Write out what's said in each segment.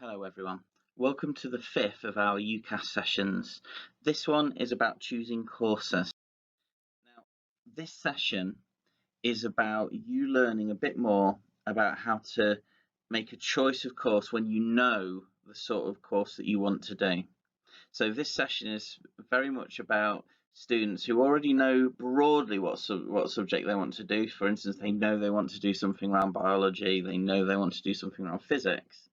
Hello everyone. Welcome to the fifth of our UCAS sessions. This one is about choosing courses. Now, this session is about you learning a bit more about how to make a choice of course when you know the sort of course that you want to do. So this session is very much about students who already know broadly what subject they want to do. For instance, they know they want to do something around biology, they know they want to do something around physics.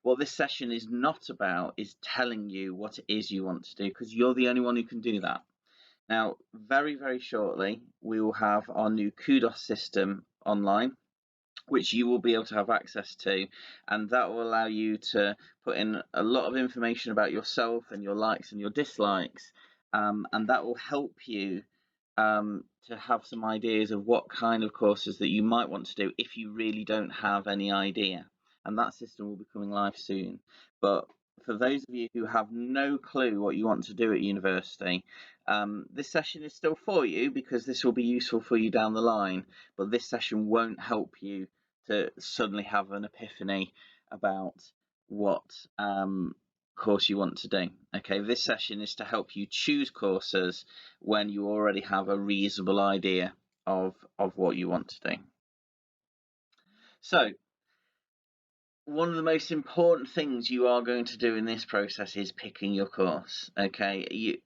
What this session is not about is telling you what it is you want to do, because you're the only one who can do that. Now, very, very shortly, we will have our new UCAS system online, which you will be able to have access to, and that will allow you to put in a lot of information about yourself and your likes and your dislikes, and that will help you to have some ideas of what kind of courses that you might want to do if you really don't have any idea. And that system will be coming live soon. But for those of you who have no clue what you want to do at university, this session is still for you because this will be useful for you down the line. But this session won't help you to suddenly have an epiphany about what course you want to do. Okay, this session is to help you choose courses when you already have a reasonable idea of what you want to do. So one of the most important things you are going to do in this process is picking your course. Okay,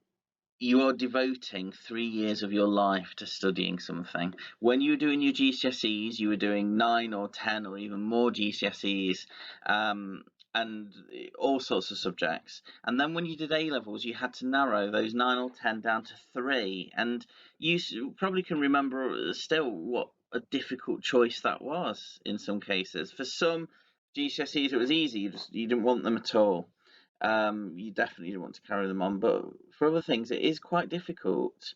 you are devoting 3 years of your life to studying something. When you were doing your GCSEs, you were doing 9 or 10 or even more GCSEs, and all sorts of subjects. And then when you did A levels, you had to narrow those 9 or 10 down to 3. And you probably can remember still what a difficult choice that was in some cases. For some GCSEs, it was easy. You didn't want them at all. You definitely don't want to carry them on. But for other things, it is quite difficult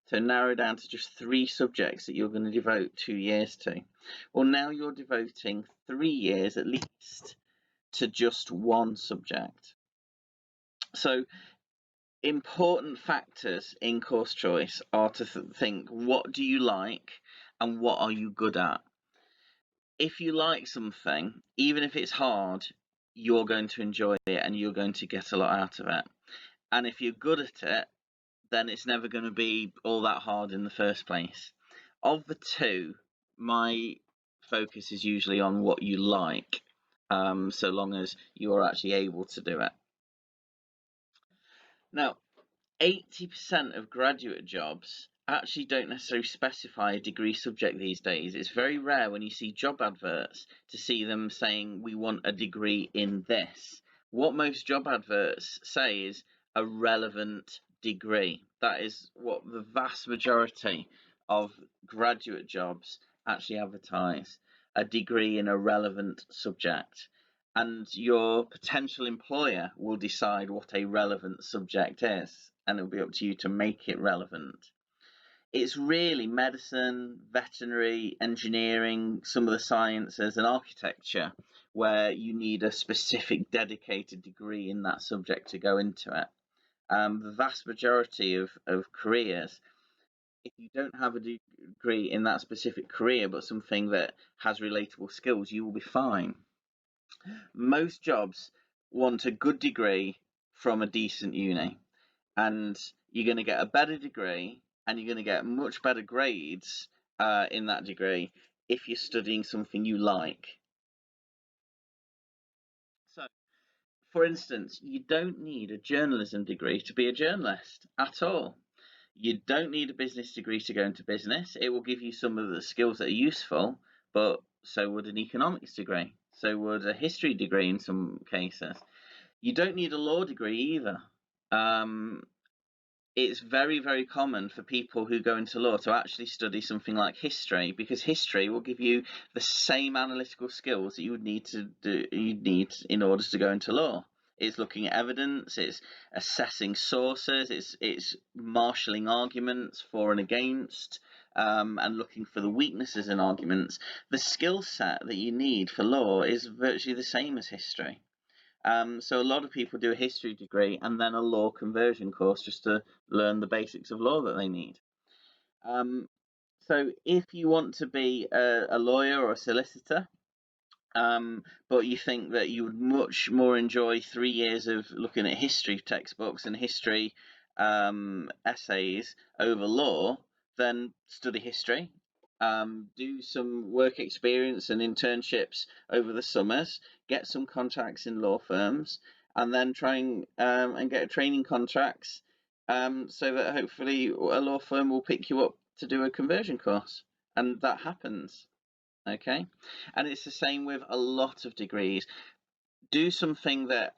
to narrow down to just 3 subjects that you're going to devote 2 years to. Well, now you're devoting 3 years at least to just one subject. So important factors in course choice are to think, what do you like and what are you good at? If you like something, even if it's hard, you're going to enjoy it and you're going to get a lot out of it. And if you're good at it, then it's never going to be all that hard in the first place. Of the two, my focus is usually on what you like, so long as you're actually able to do it. Now, 80% of graduate jobs actually don't necessarily specify a degree subject these days. It's very rare when you see job adverts to see them saying, we want a degree in this. What most job adverts say is a relevant degree. That is what the vast majority of graduate jobs actually advertise, a degree in a relevant subject. And your potential employer will decide what a relevant subject is, and it'll be up to you to make it relevant. It's really medicine, veterinary, engineering, some of the sciences, and architecture where you need a specific dedicated degree in that subject to go into it. The vast majority of careers, if you don't have a degree in that specific career but something that has relatable skills, you will be fine. Most jobs want a good degree from a decent uni, and you're going to get a better degree and you're going to get much better grades in that degree if you're studying something you like. So, for instance, you don't need a journalism degree to be a journalist at all. You don't need a business degree to go into business. It will give you some of the skills that are useful, but so would an economics degree. So would a history degree in some cases. You don't need a law degree either. It's very, very common for people who go into law to actually study something like history, because history will give you the same analytical skills that you'd need in order to go into law. It's looking at evidence, it's assessing sources, it's marshalling arguments for and against, and looking for the weaknesses in arguments. The skill set that you need for law is virtually the same as history. So a lot of people do a history degree and then a law conversion course just to learn the basics of law that they need. So if you want to be a lawyer or a solicitor, but you think that you would much more enjoy 3 years of looking at history textbooks and history essays over law, then study history. Do some work experience and internships over the summers, get some contacts in law firms, and then try and get training contracts, so that hopefully a law firm will pick you up to do a conversion course. And that happens. Okay. And it's the same with a lot of degrees. Do something that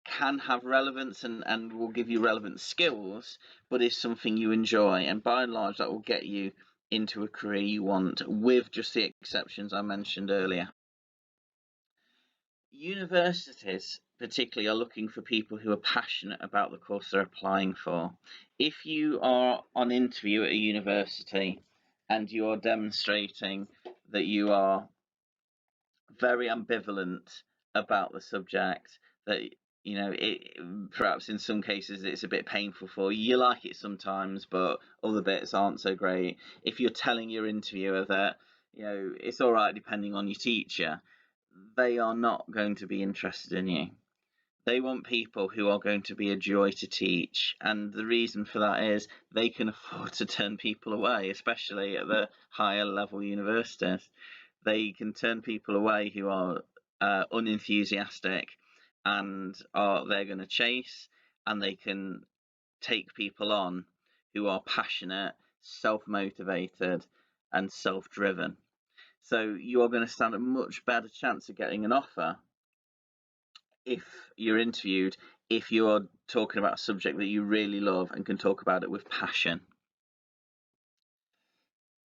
can have relevance and will give you relevant skills, but is something you enjoy. And by and large, that will get you into a career you want, with just the exceptions I mentioned earlier. Universities, particularly, are looking for people who are passionate about the course they're applying for. If you are on interview at a university and you are demonstrating that you are very ambivalent about the subject, that perhaps in some cases it's a bit painful for you. You like it sometimes, but other bits aren't so great. If you're telling your interviewer that it's all right depending on your teacher, they are not going to be interested in you. They want people who are going to be a joy to teach, and the reason for that is they can afford to turn people away, especially at the higher level universities. They can turn people away who are unenthusiastic and they're going to chase, and they can take people on who are passionate, self-motivated, and self-driven. So you are going to stand a much better chance of getting an offer if you're interviewed, if you're talking about a subject that you really love and can talk about it with passion.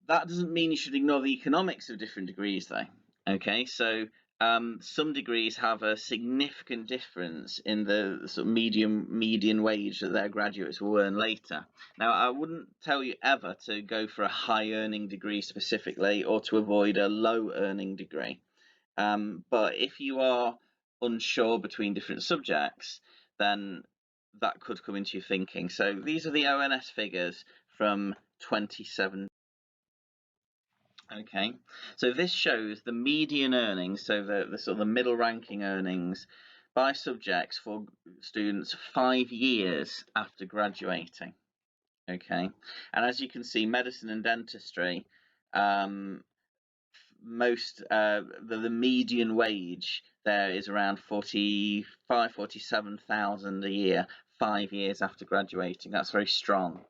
That doesn't mean you should ignore the economics of different degrees, though. Okay, so some degrees have a significant difference in the sort of median wage that their graduates will earn later. Now, I wouldn't tell you ever to go for a high earning degree specifically, or to avoid a low earning degree. But if you are unsure between different subjects, then that could come into your thinking. So these are the ONS figures from 2017. Okay, so this shows the median earnings, so the sort of the middle ranking earnings by subjects for students 5 years after graduating. Okay, and as you can see, medicine and dentistry, the median wage there is around 47,000 a year, 5 years after graduating. That's very strong.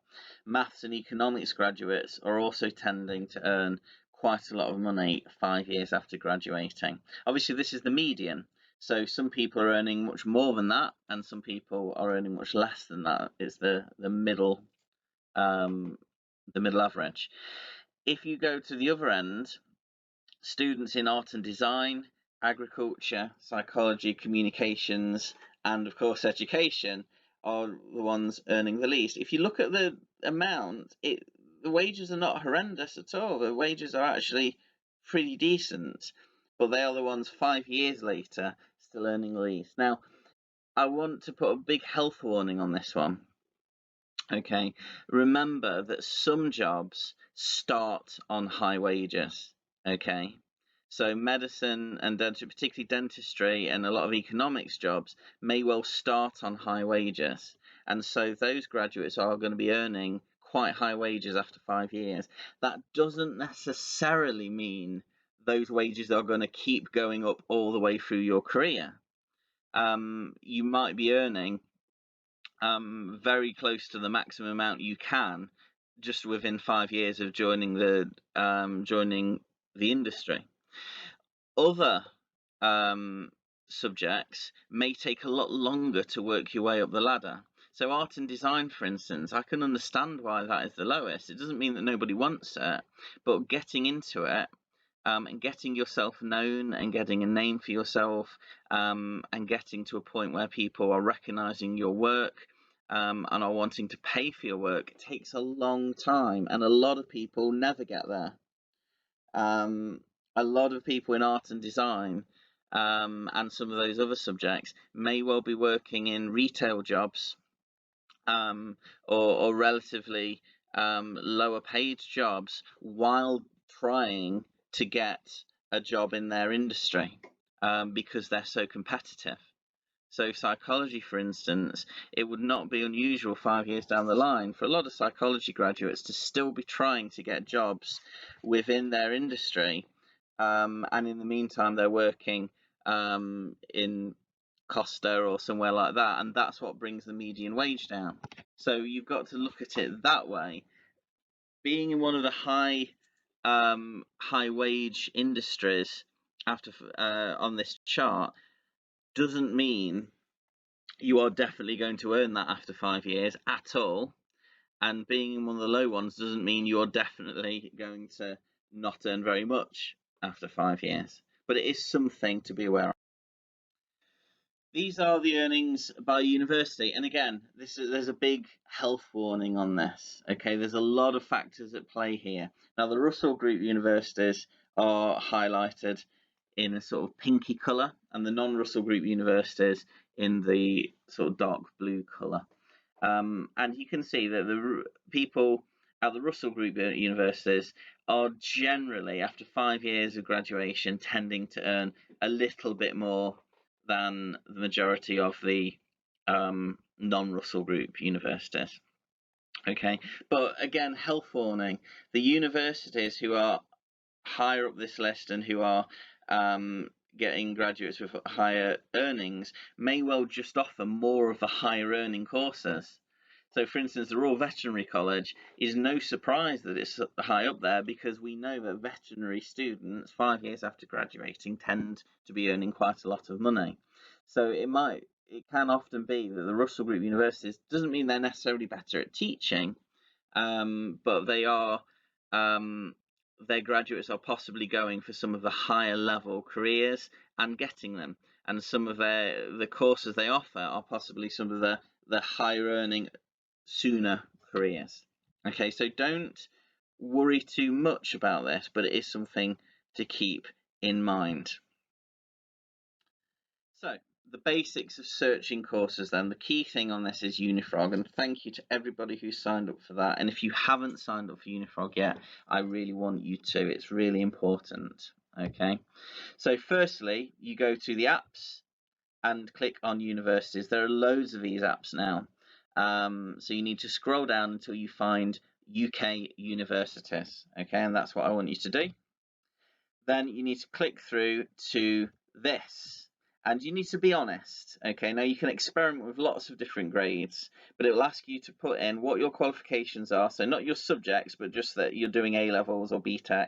Maths and economics graduates are also tending to earn quite a lot of money 5 years after graduating. Obviously, this is the median, so some people are earning much more than that, and some people are earning much less than that. It's the middle average. If you go to the other end, students in art and design, agriculture, psychology, communications, and of course education are the ones earning the least. If you look at the amount, the wages are not horrendous at all. The wages are actually pretty decent, but they are the ones 5 years later still earning the least. Now, I want to put a big health warning on this one. Okay, remember that some jobs start on high wages. Okay, so medicine and particularly dentistry and a lot of economics jobs may well start on high wages, and so those graduates are going to be earning quite high wages after 5 years. That doesn't necessarily mean those wages are going to keep going up all the way through your career. You might be earning very close to the maximum amount you can just within 5 years of joining the industry. Other subjects may take a lot longer to work your way up the ladder. So art and design, for instance, I can understand why that is the lowest. It doesn't mean that nobody wants it, but getting into it and getting yourself known and getting a name for yourself, and getting to a point where people are recognizing your work and are wanting to pay for your work takes a long time, and a lot of people never get there. A lot of people in art and design and some of those other subjects may well be working in retail jobs, or relatively lower paid jobs while trying to get a job in their industry. because they're so competitive. So psychology, for instance, it would not be unusual 5 years down the line for a lot of psychology graduates to still be trying to get jobs within their industry, and in the meantime they're working in Costa or somewhere like that, and that's what brings the median wage down. So you've got to look at it that way. Being in one of the high wage industries after on this chart doesn't mean you are definitely going to earn that after 5 years at all. And being in one of the low ones doesn't mean you're definitely going to not earn very much after 5 years. But it is something to be aware of. These are the earnings by university. And again, there's a big health warning on this. Okay, there's a lot of factors at play here. Now, the Russell Group universities are highlighted in a sort of pinky colour, and the non-Russell Group universities in the sort of dark blue colour. And you can see that the people at the Russell Group universities are generally, after 5 years of graduation, tending to earn a little bit more than the majority of the non-Russell Group universities. Okay, but again, health warning: the universities who are higher up this list and who are getting graduates with higher earnings may well just offer more of the higher earning courses. So, for instance, the Royal Veterinary College is no surprise that it's high up there, because we know that veterinary students 5 years after graduating tend to be earning quite a lot of money. So it can often be that the Russell Group universities doesn't mean they're necessarily better at teaching, but they are their graduates are possibly going for some of the higher level careers and getting them, and some of the courses they offer are possibly some of the higher earning sooner careers. Okay, so don't worry too much about this, but it is something to keep in mind. So the basics of searching courses then. The key thing on this is Unifrog, and thank you to everybody who signed up for that. And if you haven't signed up for Unifrog yet, I really want you to. It's really important. Okay, so firstly, you go to the apps and click on universities. There are loads of these apps now. So you need to scroll down until you find UK universities. Okay, and that's what I want you to do. Then you need to click through to this, and you need to be honest. Okay, now you can experiment with lots of different grades, but it will ask you to put in what your qualifications are, so not your subjects, but just that you're doing A levels or BTEC,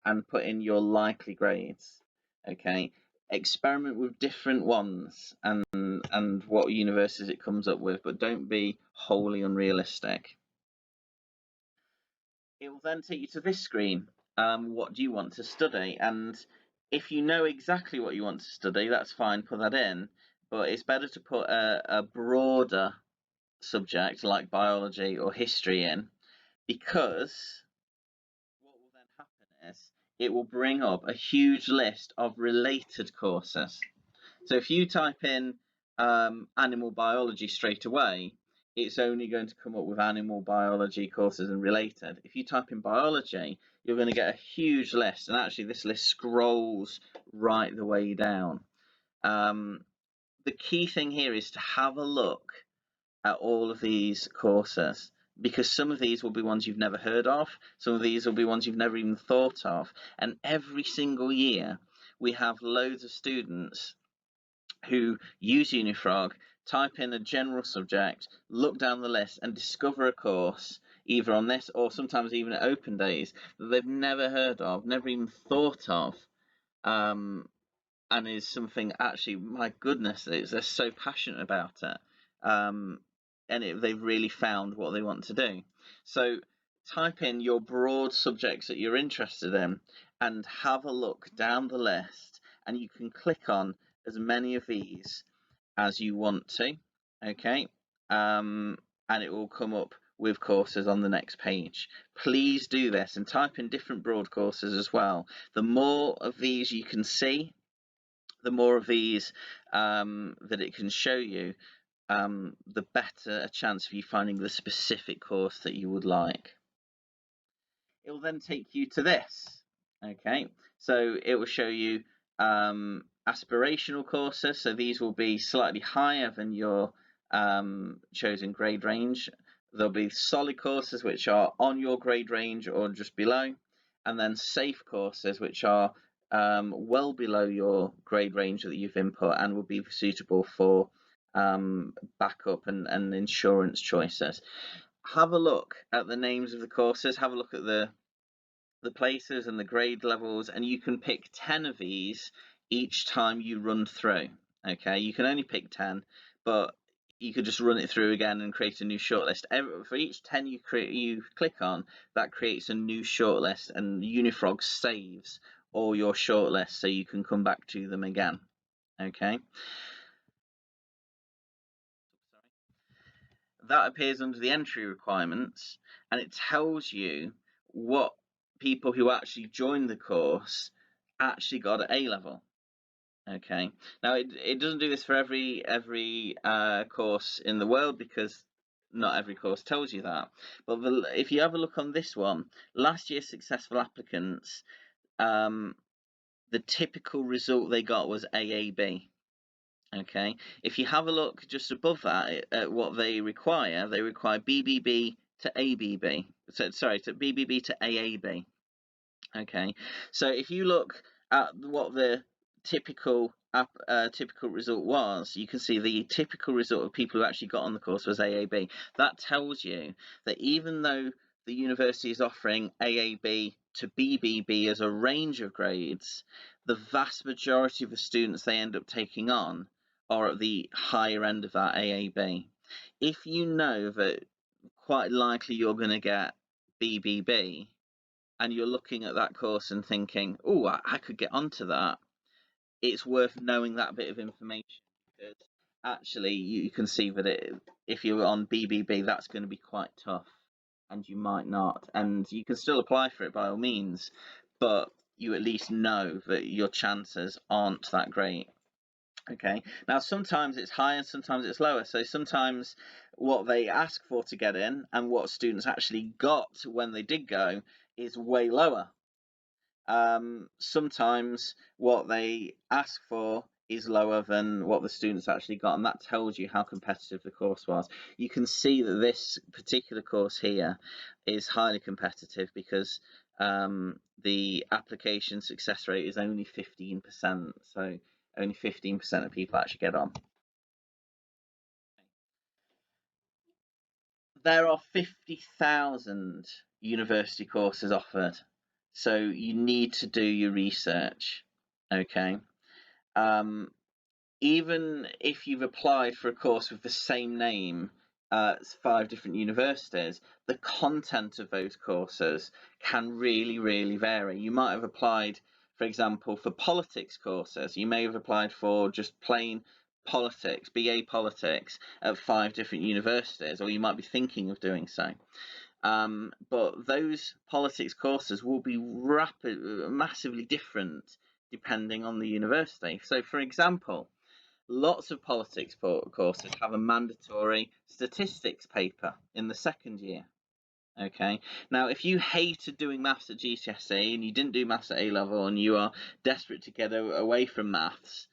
and put in your likely grades. Okay, experiment with different ones and what universities it comes up with, but don't be wholly unrealistic. It will then take you to this screen. What do you want to study? And if you know exactly what you want to study, that's fine, put that in. But it's better to put a broader subject like biology or history in, because what will then happen is it will bring up a huge list of related courses. So if you type in animal biology straight away, it's only going to come up with animal biology courses and related. If you type in biology, you're going to get a huge list, and actually this list scrolls right the way down. The key thing here is to have a look at all of these courses, because some of these will be ones you've never heard of, some of these will be ones you've never even thought of, and every single year we have loads of students who use Unifrog, type in a general subject, look down the list, and discover a course either on this or sometimes even at open days that they've never heard of, never even thought of, and is something actually, my goodness, they're so passionate about it, and they've really found what they want to do. So type in your broad subjects that you're interested in and have a look down the list, and you can click on as many of these as you want to. Okay, and it will come up with courses on the next page. Please do this and type in different broad courses as well. The more of these you can see, the more of these that it can show you, the better a chance of you finding the specific course that you would like. It will then take you to this. Okay, so it will show you aspirational courses, so these will be slightly higher than your chosen grade range. There'll be solid courses which are on your grade range or just below, and then safe courses which are well below your grade range that you've input and will be suitable for backup and insurance choices. Have a look at the names of the courses, have a look at the places and the grade levels, and you can pick 10 of these each time you run through. Okay, you can only pick 10, but you could just run it through again and create a new shortlist. For each 10 you click on, that creates a new shortlist, and Unifrog saves all your shortlists so you can come back to them again. Okay. That appears under the entry requirements, and it tells you what people who actually joined the course actually got at A level. Okay, now it doesn't do this for every course in the world, because not every course tells you that. But if you have a look on this one, last year's successful applicants, the typical result they got was AAB. Okay, if you have a look just above that at what they require BBB to ABB. So sorry, to BBB to AAB. Okay, so if you look at what the typical result was, you can see the typical result of people who actually got on the course was AAB. That tells you that even though the university is offering AAB to BBB as a range of grades, the vast majority of the students they end up taking on are at the higher end of that AAB. If you know that quite likely you're going to get BBB, and you're looking at that course and thinking, oh, I could get onto that, it's worth knowing that bit of information, because actually you can see that if you're on BBB, that's going to be quite tough, and you might not. And you can still apply for it by all means, but you at least know that your chances aren't that great. Okay, now sometimes it's higher and sometimes it's lower. So sometimes what they ask for to get in and what students actually got when they did go is way lower. Sometimes what they ask for is lower than what the students actually got, and that tells you how competitive the course was. You can see that this particular course here is highly competitive, because the application success rate is only 15%, so only 15% of people actually get on. There are 50,000 university courses offered, so you need to do your research. Okay. Even if you've applied for a course with the same name at 5 different universities, the content of those courses can really, really vary. You might have applied, for example, for politics courses. You may have applied for just plain politics, BA politics, at 5 different universities, or you might be thinking of doing so. But those politics courses will be massively different depending on the university. So, for example, lots of politics courses have a mandatory statistics paper in the second year. Okay, now if you hated doing maths at GCSE and you didn't do maths at A level and you are desperate to get away from maths,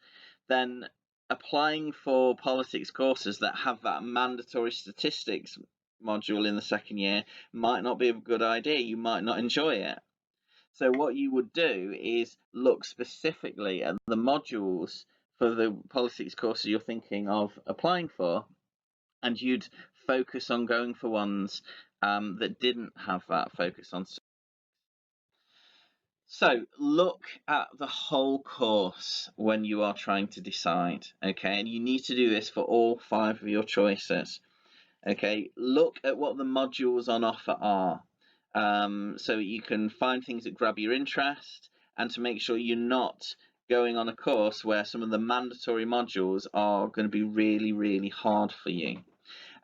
then applying for politics courses that have that mandatory statistics module in the second year might not be a good idea. You might not enjoy it. So what you would do is look specifically at the modules for the politics courses you're thinking of applying for, and you'd focus on going for ones that didn't have that focus on. So look at the whole course when you are trying to decide, okay? And you need to do this for all 5 of your choices. Okay, look at what the modules on offer are, so you can find things that grab your interest, and to make sure you're not going on a course where some of the mandatory modules are going to be really, really hard for you.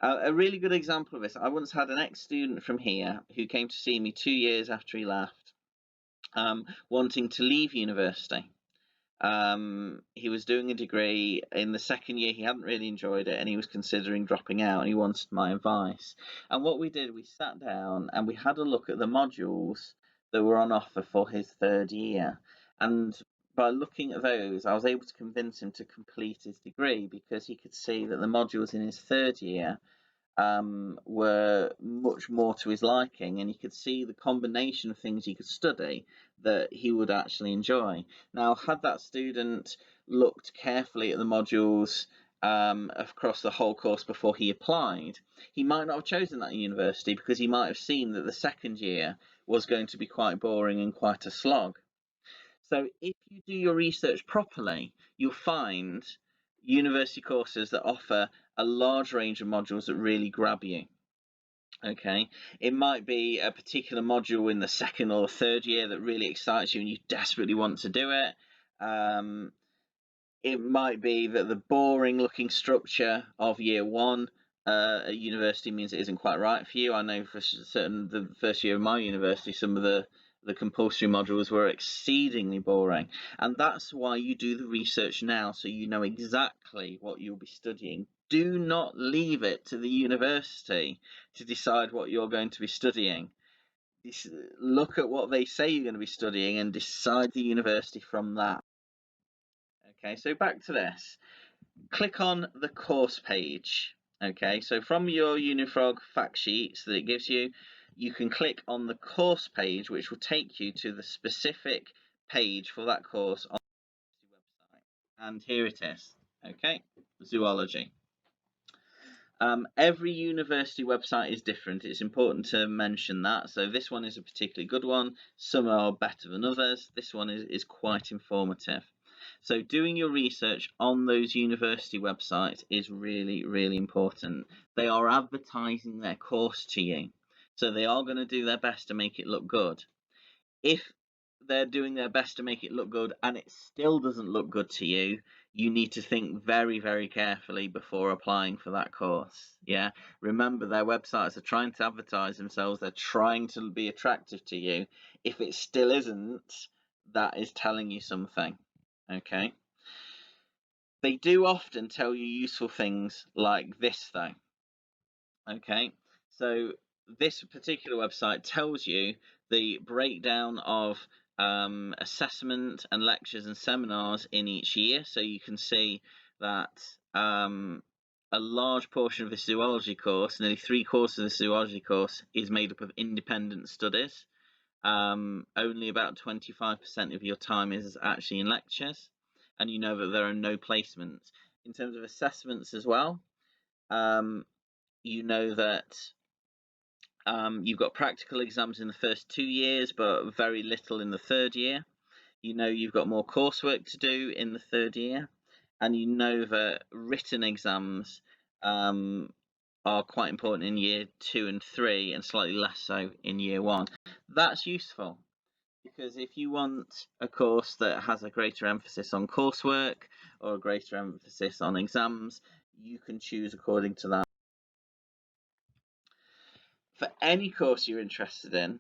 A really good example of this, I once had an ex-student from here who came to see me 2 years after he left, wanting to leave university. He was doing a degree. In the second year, he hadn't really enjoyed it and he was considering dropping out, and he wanted my advice. And what we did, we sat down and we had a look at the modules that were on offer for his third year. And by looking at those, I was able to convince him to complete his degree because he could see that the modules in his third year were much more to his liking, and he could see the combination of things he could study that he would actually enjoy. Now, had that student looked carefully at the modules across the whole course before he applied, he might not have chosen that university because he might have seen that the second year was going to be quite boring and quite a slog. So if you do your research properly, you'll find university courses that offer a large range of modules that really grab you. Okay, it might be a particular module in the second or the third year that really excites you and you desperately want to do it. It might be that the boring looking structure of year one at university means it isn't quite right for you. I know for certain the first year of my university, some of the compulsory modules were exceedingly boring, and that's why you do the research now, so you know exactly what you'll be studying. Do not leave it to the university to decide what you're going to be studying. Look at what they say you're going to be studying and decide the university from that. Okay, so back to this. Click on the course page. Okay, so from your Unifrog fact sheets that it gives you, you can click on the course page, which will take you to the specific page for that course on the website. And here it is. Okay, zoology. Every university website is different. It's important to mention that. So this one is a particularly good one. Some are better than others. This one is quite informative. So doing your research on those university websites is really, really important. They are advertising their course to you. So they are going to do their best to make it look good. If they're doing their best to make it look good and it still doesn't look good to you, you need to think very, very carefully before applying for that course. Yeah, remember their websites are trying to advertise themselves, they're trying to be attractive to you. If it still isn't, that is telling you something. Okay, they do often tell you useful things like this though. Okay, so this particular website tells you the breakdown of assessment and lectures and seminars in each year. So you can see that a large portion of the zoology course, nearly 3/4 of the zoology course, is made up of independent studies. Only about 25% of your time is actually in lectures, and you know that there are no placements. In terms of assessments as well, you know that you've got practical exams in the first 2 years, but very little in the third year. You know you've got more coursework to do in the third year, and you know that written exams are quite important in year 2 and 3, and slightly less so in year 1. That's useful because if you want a course that has a greater emphasis on coursework or a greater emphasis on exams, you can choose according to that. For any course you're interested in,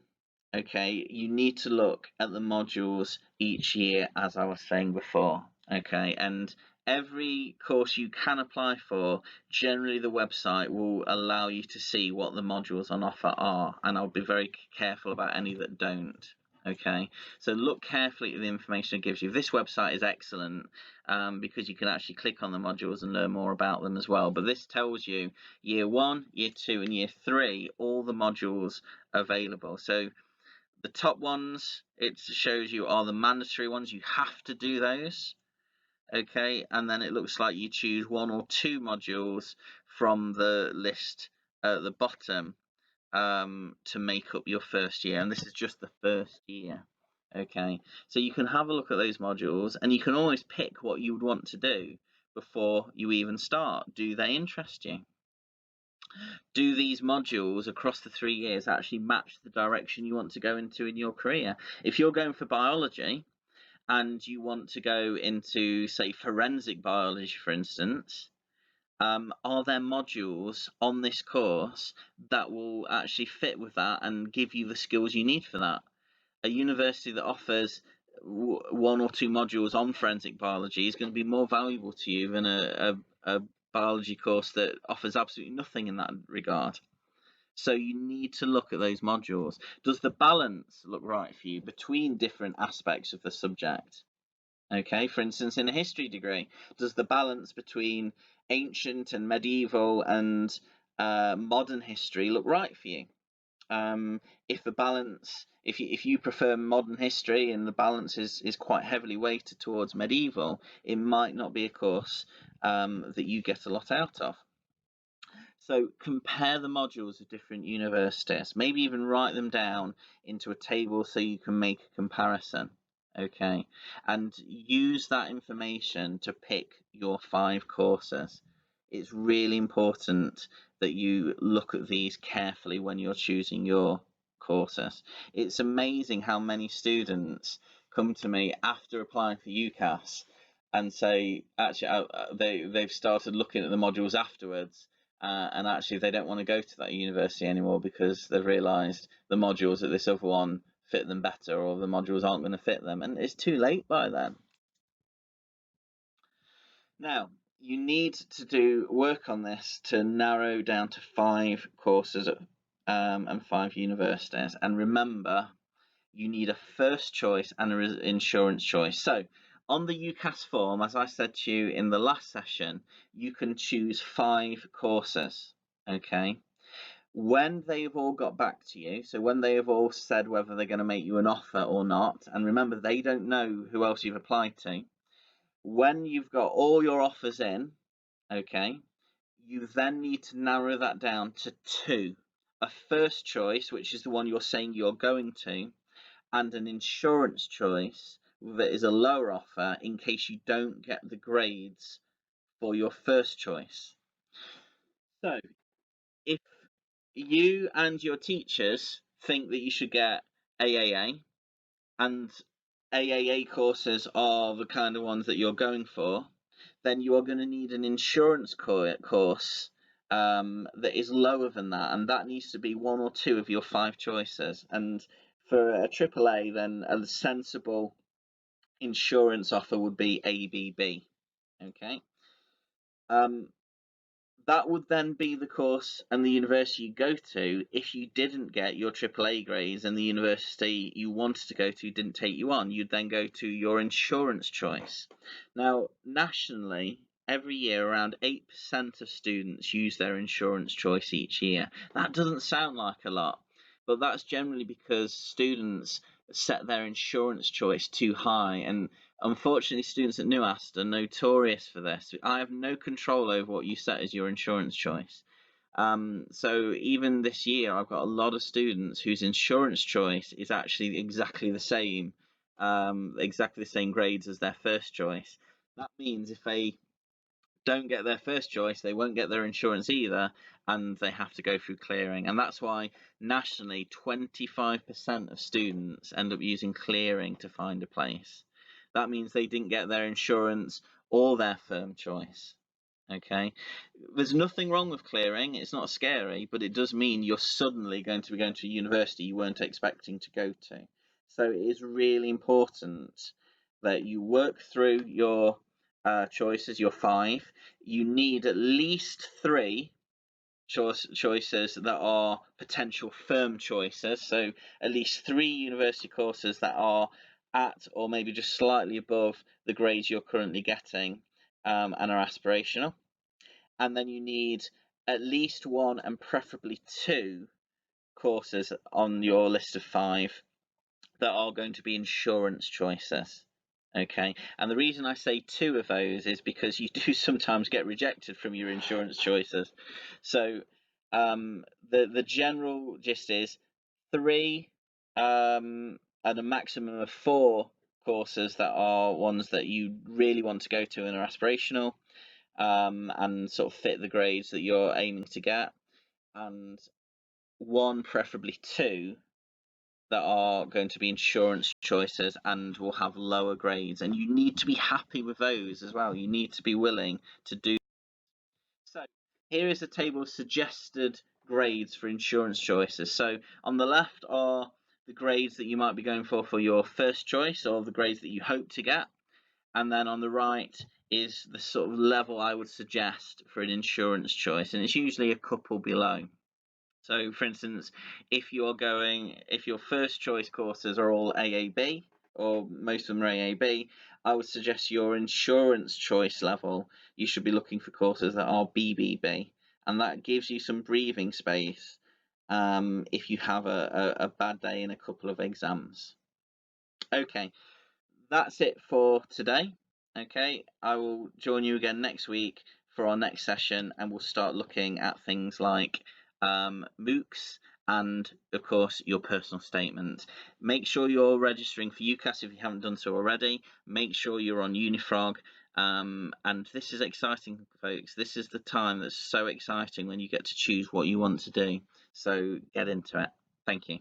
okay, you need to look at the modules each year, as I was saying before, okay, and every course you can apply for, generally the website will allow you to see what the modules on offer are, and I'll be very careful about any that don't. Okay, so look carefully at the information it gives you. This website is excellent because you can actually click on the modules and learn more about them as well. But this tells you year 1, year 2, and year 3, all the modules available. So the top ones, it shows you, are the mandatory ones. You have to do those. Okay, and then it looks like you choose 1 or 2 modules from the list at the bottom to make up your first year, and this is just the first year. Okay, so you can have a look at those modules and you can always pick what you would want to do before you even start. Do they interest you? Do these modules across the 3 years actually match the direction you want to go into in your career? If you're going for biology and you want to go into, say, forensic biology, for instance, are there modules on this course that will actually fit with that and give you the skills you need for that? A university that offers 1 or 2 modules on forensic biology is going to be more valuable to you than a biology course that offers absolutely nothing in that regard. So you need to look at those modules. Does the balance look right for you between different aspects of the subject? Okay, for instance, in a history degree, does the balance between ancient and medieval and modern history look right for you? If the balance, if you prefer modern history and the balance is quite heavily weighted towards medieval, it might not be a course that you get a lot out of. So compare the modules of different universities, maybe even write them down into a table so you can make a comparison. Okay, and use that information to pick your 5 courses. It's really important that you look at these carefully when you're choosing your courses. It's amazing how many students come to me after applying for UCAS and say, actually, they've started looking at the modules afterwards, and actually they don't want to go to that university anymore because they've realised the modules at this other one fit them better, or the modules aren't going to fit them, and it's too late by then. Now, you need to do work on this to narrow down to 5 courses and 5 universities. And remember, you need a first choice and an insurance choice. So on the UCAS form, as I said to you in the last session, you can choose 5 courses. Okay. When they've all got back to you, so when they have all said whether they're going to make you an offer or not, and remember, they don't know who else you've applied to. When you've got all your offers in, okay, you then need to narrow that down to 2. A first choice, which is the one you're saying you're going to, and an insurance choice that is a lower offer in case you don't get the grades for your first choice. So if you and your teachers think that you should get AAA, and AAA courses are the kind of ones that you're going for, then you are going to need an insurance course that is lower than that, and that needs to be 1 or 2 of your 5 choices. And for a AAA, then a sensible insurance offer would be ABB. Okay. That would then be the course and the university you go to if you didn't get your AAA grades and the university you wanted to go to didn't take you on. You'd then go to your insurance choice. Now, nationally, every year around 8% of students use their insurance choice each year. That doesn't sound like a lot, but that's generally because students set their insurance choice too high, and unfortunately, students at UCAS are notorious for this. I have no control over what you set as your insurance choice. So even this year, I've got a lot of students whose insurance choice is actually exactly the same grades as their first choice. That means if they don't get their first choice, they won't get their insurance either, and they have to go through clearing. And that's why nationally 25% of students end up using clearing to find a place. That means they didn't get their insurance or their firm choice. Okay, there's nothing wrong with clearing, it's not scary, but it does mean you're suddenly going to be going to a university you weren't expecting to go to. So it is really important that you work through your choices, your 5. You need at least 3 choices that are potential firm choices, so at least 3 university courses that are at or maybe just slightly above the grades you're currently getting, and are aspirational. And then you need at least 1 and preferably 2 courses on your list of 5 that are going to be insurance choices. Okay, and the reason I say 2 of those is because you do sometimes get rejected from your insurance choices. So the general gist is 3 and a maximum of 4 courses that are ones that you really want to go to and are aspirational, and sort of fit the grades that you're aiming to get, and 1, preferably 2, that are going to be insurance choices and will have lower grades. And you need to be happy with those as well. You need to be willing to do. So here is a table of suggested grades for insurance choices. So on the left are the grades that you might be going for your first choice, or the grades that you hope to get. And then on the right is the sort of level I would suggest for an insurance choice, and it's usually a couple below. So, for instance, if your first choice courses are all AAB, or most of them are AAB, I would suggest your insurance choice level, you should be looking for courses that are BBB, and that gives you some breathing space if you have a bad day in a couple of exams. Okay, that's it for today. Okay, I will join you again next week for our next session, and we'll start looking at things like MOOCs and, of course, your personal statement. Make sure you're registering for UCAS if you haven't done so already. Make sure you're on Unifrog. And this is exciting, folks. This is the time that's so exciting when you get to choose what you want to do. So get into it. Thank you.